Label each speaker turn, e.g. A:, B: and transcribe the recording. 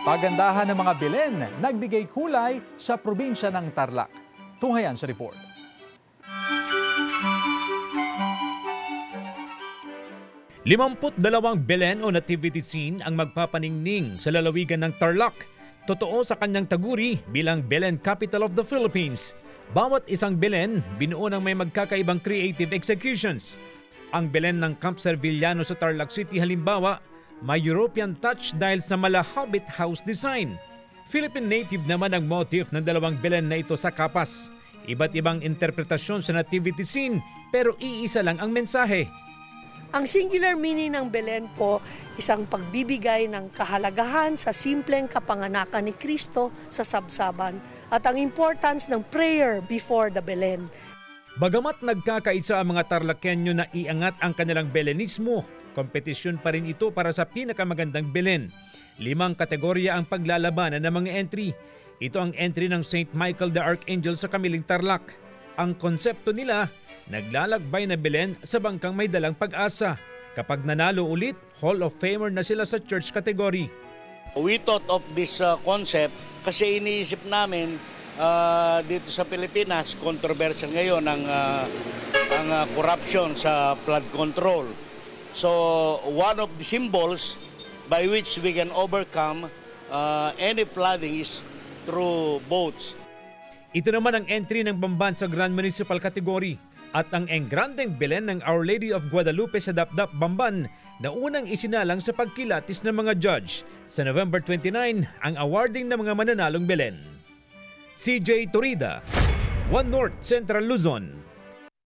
A: Pagandahan ng mga Belen, nagbigay kulay sa probinsya ng Tarlac. Tunghayan sa report.
B: Limamput-dalawang Belen o nativity scene ang magpapaningning sa lalawigan ng Tarlac. Totoo sa kanyang taguri bilang Belen Capital of the Philippines. Bawat isang Belen binuo ng may magkakaibang creative executions. Ang Belen ng Camp Servillano sa Tarlac City halimbawa, may European touch dahil sa mala Hobbit house design. Philippine native naman ang motif ng dalawang Belen na ito sa kapas. Iba't ibang interpretasyon sa nativity scene pero iisa lang ang mensahe.
C: Ang singular meaning ng Belen po, isang pagbibigay ng kahalagahan sa simpleng kapanganakan ni Kristo sa sabsaban at ang importance ng prayer before the Belen.
B: Bagamat nagkakaisa ang mga Tarlakenyo na iangat ang kanilang Belenismo, kompetisyon pa rin ito para sa pinakamagandang Belen. 5 kategorya ang paglalabanan ng mga entry. Ito ang entry ng St. Michael the Archangel sa Kamiling Tarlac. Ang konsepto nila, naglalakbay na Belen sa bangkang may dalang pag-asa. Kapag nanalo ulit, Hall of Famer na sila sa church category.
D: We thought of this concept kasi iniisip namin dito sa Pilipinas, controversial ngayon ang corruption sa flood control. So one of the symbols by which we can overcome any flooding is through boats.
B: Ito naman ang entry ng Bamban sa Grand Municipal Category at ang Engrandeng Belen ng Our Lady of Guadalupe sa Dapdap, Bamban na unang isinalang sa pagkilatis ng mga judge. Sa November 29, ang awarding ng mga mananalong Belen. CJ Torida, One North Central Luzon.